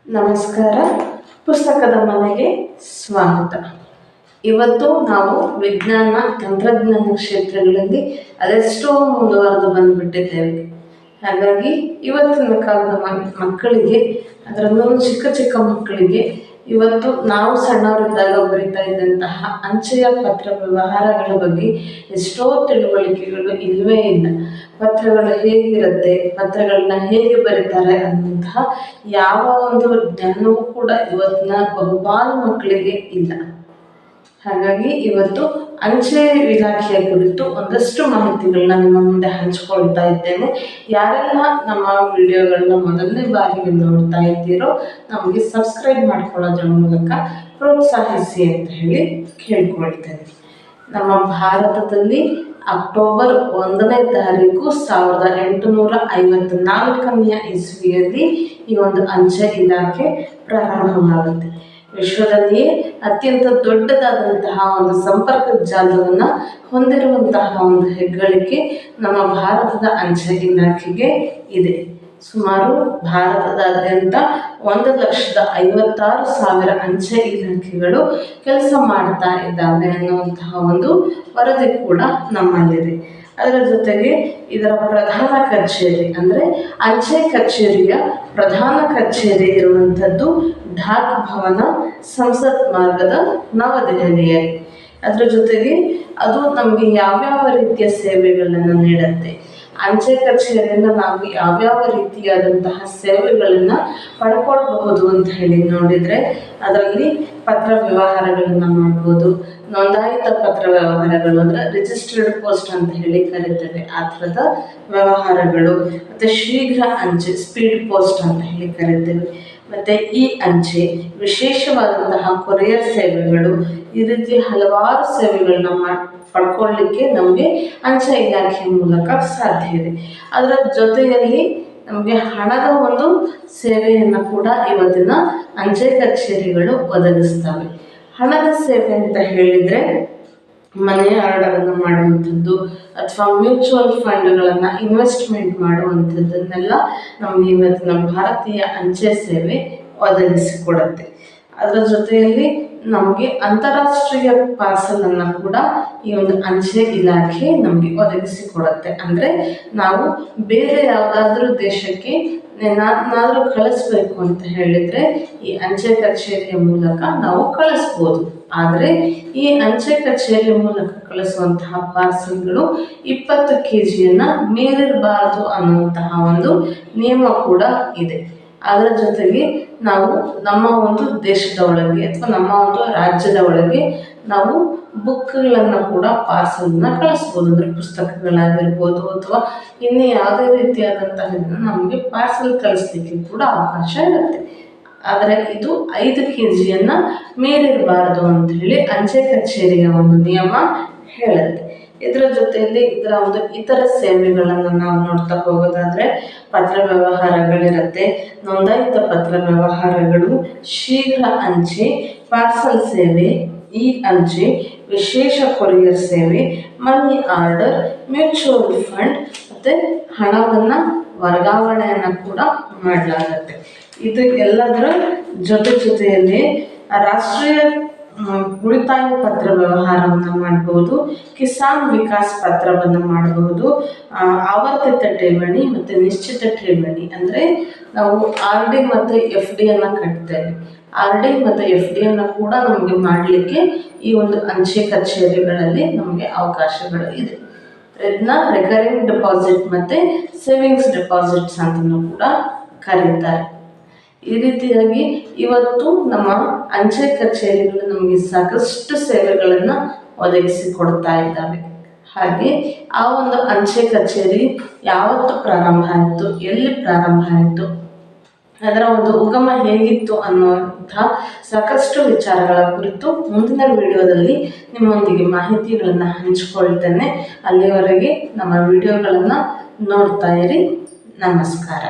ನಮಸ್ಕಾರ. ಪುಸ್ತಕದ ಮನೆಗೆ ಸ್ವಾಗತ. ಇವತ್ತು ನಾವು ವಿಜ್ಞಾನ ತಂತ್ರಜ್ಞಾನ ಕ್ಷೇತ್ರಗಳಲ್ಲಿ ಅದೆಷ್ಟೋ ಮುಂದುವರೆದು ಬಂದುಬಿಟ್ಟಿದ್ದೇವೆ. ಹಾಗಾಗಿ ಇವತ್ತಿನ ಕಾಲದ ಮಕ್ಕಳಿಗೆ, ಅದರಲ್ಲೂ ಚಿಕ್ಕ ಚಿಕ್ಕ ಮಕ್ಕಳಿಗೆ ಇವತ್ತು ನಾವು ಸಣ್ಣವರಿದ್ದಾಗ ಬರಿತಾ ಇದ್ದಂತಹ ಅಂಚೆಯ ಪತ್ರ ವ್ಯವಹಾರಗಳ ಬಗ್ಗೆ ಎಷ್ಟೋ ತಿಳುವಳಿಕೆಗಳು ಇಲ್ಲವೇ ಇಲ್ಲ. ಪತ್ರಗಳು ಹೇಗಿರುತ್ತೆ, ಪತ್ರಗಳನ್ನ ಹೇಗೆ ಬರೀತಾರೆ ಅನ್ನುವಂತಹ ಯಾವ ಒಂದು ಜ್ಞಾನವೂ ಕೂಡ ಇವತ್ತಿನ ಬಹುಪಾಲು ಮಕ್ಕಳಿಗೆ ಇಲ್ಲ. ಹಾಗಾಗಿ ಇವತ್ತು ಅಂಚೆ ಇಲಾಖೆಯ ಕುರಿತು ಒಂದಷ್ಟು ಮಾಹಿತಿಗಳನ್ನ ನಿಮ್ಮ ಮುಂದೆ ಹಂಚ್ಕೊಳ್ತಾ ಇದ್ದೇನೆ. ಯಾರೆಲ್ಲ ನಮ್ಮ ವಿಡಿಯೋಗಳನ್ನ ಮೊದಲನೇ ಬಾರಿಗೆ ನೋಡ್ತಾ ಇದ್ದೀರೋ ನಮಗೆ ಸಬ್ಸ್ಕ್ರೈಬ್ ಮಾಡ್ಕೊಳ್ಳೋದ್ರ ಮೂಲಕ ಪ್ರೋತ್ಸಾಹಿಸಿ ಅಂತ ಹೇಳಿ ಕೇಳ್ಕೊಳ್ತೇನೆ. ನಮ್ಮ ಭಾರತದಲ್ಲಿ ಅಕ್ಟೋಬರ್ 1ನೇ ತಾರೀಕು 1854ನೇ ಇಸ್ವಿಯಲ್ಲಿ ಈ ಒಂದು ಅಂಚೆ ಇಲಾಖೆ ಪ್ರಾರಂಭವಾಗುತ್ತೆ. ವಿಶ್ವದಲ್ಲಿಯೇ ಅತ್ಯಂತ ದೊಡ್ಡದಾದಂತಹ ಒಂದು ಸಂಪರ್ಕ ಜಾಲವನ್ನು ಹೊಂದಿರುವಂತಹ ಒಂದು ಹೆಗ್ಗಳಿಕೆ ನಮ್ಮ ಭಾರತದ ಅಂಚೆ ಇಲಾಖೆಗೆ ಇದೆ. ಸುಮಾರು ಭಾರತದಾದ್ಯಂತ 1,56,000 ಅಂಚೆ ಇಲಾಖೆಗಳು ಕೆಲಸ ಮಾಡ್ತಾ ಇದ್ದಾವೆ ಅನ್ನುವಂತಹ ಒಂದು ವರದಿ ಕೂಡ ನಮ್ಮಲ್ಲಿದೆ. ಅದರ ಜೊತೆಗೆ ಇದರ ಪ್ರಧಾನ ಕಚೇರಿ ಅಂದರೆ ಅಂಚೆ ಕಚೇರಿಯ ಪ್ರಧಾನ ಕಚೇರಿ ಇರುವಂಥದ್ದು ಢಾಕ್ ಭವನ, ಸಂಸತ್ ಮಾರ್ಗದ, ನವದೆಹಲಿಯಲ್ಲಿ. ಅದರ ಜೊತೆಗೆ ಅದು ನಮಗೆ ಯಾವ್ಯಾವ ರೀತಿಯ ಸೇವೆಗಳನ್ನು ನೀಡುತ್ತೆ, ಅಂಚೆ ಕಚೇರಿಯಿಂದ ನಾವು ಯಾವ್ಯಾವ ರೀತಿಯಾದಂತಹ ಸೇವೆಗಳನ್ನು ಪಡ್ಕೊಳ್ಬಹುದು ಅಂತ ಹೇಳಿ ನೋಡಿದರೆ ಅದರಲ್ಲಿ ಪತ್ರ ವ್ಯವಹಾರಗಳನ್ನು ಮಾಡ್ಬೋದು. ನೋಂದಾಯಿತ ಪತ್ರ ವ್ಯವಹಾರಗಳು ಅಂದರೆ ರಿಜಿಸ್ಟರ್ಡ್ ಪೋಸ್ಟ್ ಅಂತ ಹೇಳಿ ಕರೀತೇವೆ, ಆ ಥರದ ವ್ಯವಹಾರಗಳು. ಮತ್ತು ಶೀಘ್ರ ಅಂಚೆ, ಸ್ಪೀಡ್ ಪೋಸ್ಟ್ ಅಂತ ಹೇಳಿ ಕರೀತೇವೆ. ಮತ್ತು ಈ ಅಂಚೆ, ವಿಶೇಷವಾದಂತಹ ಕೊರಿಯರ್ ಸೇವೆಗಳು, ಈ ರೀತಿ ಹಲವಾರು ಸೇವೆಗಳನ್ನ ಪಡ್ಕೊಳ್ಳಿಕ್ಕೆ ನಮಗೆ ಅಂಚೆ ಇಲಾಖೆಯ ಮೂಲಕ ಸಾಧ್ಯ ಇದೆ. ಅದರ ಜೊತೆಯಲ್ಲಿ ನಮಗೆ ಹಣದ ಒಂದು ಸೇವೆಯನ್ನು ಕೂಡ ಇವತ್ತಿನ ಅಂಚೆ ಕಚೇರಿಗಳು ಒದಗಿಸ್ತವೆ. ಹಣದ ಸೇವೆ ಅಂತ ಹೇಳಿದರೆ ಮನಿ ಆರ್ಡರನ್ನು ಮಾಡುವಂಥದ್ದು ಅಥವಾ ಮ್ಯೂಚುವಲ್ ಫಂಡ್ಗಳನ್ನು ಇನ್ವೆಸ್ಟ್ಮೆಂಟ್ ಮಾಡುವಂಥದ್ದನ್ನೆಲ್ಲ ನಮಗೆ ಇವತ್ತಿನ ಭಾರತೀಯ ಅಂಚೆ ಸೇವೆ ಒದಗಿಸಿಕೊಡುತ್ತೆ. ಅದರ ಜೊತೆಯಲ್ಲಿ ನಮಗೆ ಅಂತಾರಾಷ್ಟ್ರೀಯ ಪಾರ್ಸಲನ್ನು ಕೂಡ ಈ ಒಂದು ಅಂಚೆ ಇಲಾಖೆ ನಮಗೆ ಒದಗಿಸಿಕೊಡುತ್ತೆ. ಅಂದರೆ ನಾವು ಬೇರೆ ಯಾವುದಾದ್ರೂ ದೇಶಕ್ಕೆ ಏನಾದರೂ ಕಳಿಸ್ಬೇಕು ಅಂತ ಹೇಳಿದರೆ ಈ ಅಂಚೆ ಕಚೇರಿಯ ಮೂಲಕ ನಾವು ಕಳಿಸ್ಬೋದು. ಆದರೆ ಈ ಅಂಚೆ ಕಚೇರಿಯ ಮೂಲಕ ಕಳಿಸುವಂತಹ ಪಾರ್ಸಲ್ಗಳು 20 kgಯನ್ನು ಮೀರಿರಬಾರದು ಅನ್ನುವಂತಹ ಒಂದು ನಿಯಮ ಕೂಡ ಇದೆ. ಅದರ ಜೊತೆಗೆ ನಾವು ನಮ್ಮ ಒಂದು ದೇಶದ ಒಳಗೆ ಅಥವಾ ನಮ್ಮ ಒಂದು ರಾಜ್ಯದ ಒಳಗೆ ನಾವು ಬುಕ್ಗಳನ್ನು ಕೂಡ ಪಾರ್ಸಲ್ನ ಕಳಿಸ್ಬೋದು. ಅಂದರೆ ಪುಸ್ತಕಗಳಾಗಿರ್ಬೋದು ಅಥವಾ ಇನ್ನು ಯಾವುದೇ ರೀತಿಯಾದಂತಹ ನಮಗೆ ಪಾರ್ಸಲ್ ಕಳಿಸ್ಲಿಕ್ಕೆ ಕೂಡ ಅವಕಾಶ ಇರುತ್ತೆ. ಆದರೆ ಇದು 5 kgಯನ್ನು ಮೀರಿರಬಾರದು ಅಂತ ಹೇಳಿ ಅಂಚೆ ಕಚೇರಿಯ ಒಂದು ನಿಯಮ ಹೇಳುತ್ತೆ. ಇದರ ಜೊತೆಯಲ್ಲಿ ಇದರ ಒಂದು ಇತರ ಸೇವೆಗಳನ್ನು ನಾವು ನೋಡ್ತಾ ಹೋಗೋದಾದರೆ ಪತ್ರ ವ್ಯವಹಾರಗಳಿರುತ್ತೆ, ನೋಂದಾಯಿತ ಪತ್ರ ವ್ಯವಹಾರಗಳು, ಶೀಘ್ರ ಅಂಚೆ, ಪಾರ್ಸಲ್ ಸೇವೆ, ಈ ಅಂಚೆ, ವಿಶೇಷ ಕೊರಿಯರ್ ಸೇವೆ, ಮನಿ ಆರ್ಡರ್, ಮ್ಯೂಚುವಲ್ ಫಂಡ್ ಮತ್ತು ಹಣವನ್ನು ವರ್ಗಾವಣೆಯನ್ನು ಕೂಡ ಮಾಡಲಾಗುತ್ತೆ. ಇದು ಎಲ್ಲದರ ಜೊತೆಯಲ್ಲಿ ರಾಷ್ಟ್ರೀಯ ಉಳಿತಾಯ ಪತ್ರ ವ್ಯವಹಾರವನ್ನು ಮಾಡಬಹುದು, ಕಿಸಾನ್ ವಿಕಾಸ್ ಪತ್ರವನ್ನು ಮಾಡಬಹುದು, ಆವರ್ತಿತ ಠೇವಣಿ ಮತ್ತು ನಿಶ್ಚಿತ ಠೇವಣಿ ಅಂದರೆ ನಾವು RD ಮತ್ತು FD ಕಟ್ತೇವೆ. RD ಮತ್ತು FD ಕೂಡ ನಮಗೆ ಮಾಡಲಿಕ್ಕೆ ಈ ಒಂದು ಅಂಚೆ ಕಚೇರಿಗಳಲ್ಲಿ ನಮಗೆ ಅವಕಾಶಗಳು ಇದೆ. ಇದನ್ನ ರೆಕರಿಂಗ್ ಡೆಪಾಸಿಟ್ ಮತ್ತು ಸೇವಿಂಗ್ಸ್ ಡೆಪಾಸಿಟ್ಸ್ ಅಂತಲೂ ಕೂಡ ಕರೀತಾರೆ. ಈ ರೀತಿಯಾಗಿ ಇವತ್ತು ನಮ್ಮ ಅಂಚೆ ಕಚೇರಿಗಳು ನಮಗೆ ಸಾಕಷ್ಟು ಸೇವೆಗಳನ್ನು ಒದಗಿಸಿಕೊಡ್ತಾ ಇದ್ದಾವೆ. ಹಾಗೆ ಆ ಒಂದು ಅಂಚೆ ಕಚೇರಿ ಯಾವತ್ತು ಪ್ರಾರಂಭ ಆಯಿತು, ಎಲ್ಲಿ ಪ್ರಾರಂಭ ಆಯಿತು, ಅದರ ಒಂದು ಉಗಮ ಹೇಗಿತ್ತು ಅನ್ನುವಂಥ ಸಾಕಷ್ಟು ವಿಚಾರಗಳ ಕುರಿತು ಮುಂದಿನ ವಿಡಿಯೋದಲ್ಲಿ ನಿಮ್ಮೊಂದಿಗೆ ಮಾಹಿತಿಗಳನ್ನು ಹಂಚಿಕೊಳ್ತೇನೆ. ಅಲ್ಲಿವರೆಗೆ ನಮ್ಮ ವಿಡಿಯೋಗಳನ್ನು ನೋಡ್ತಾ ಇರಿ. ನಮಸ್ಕಾರ.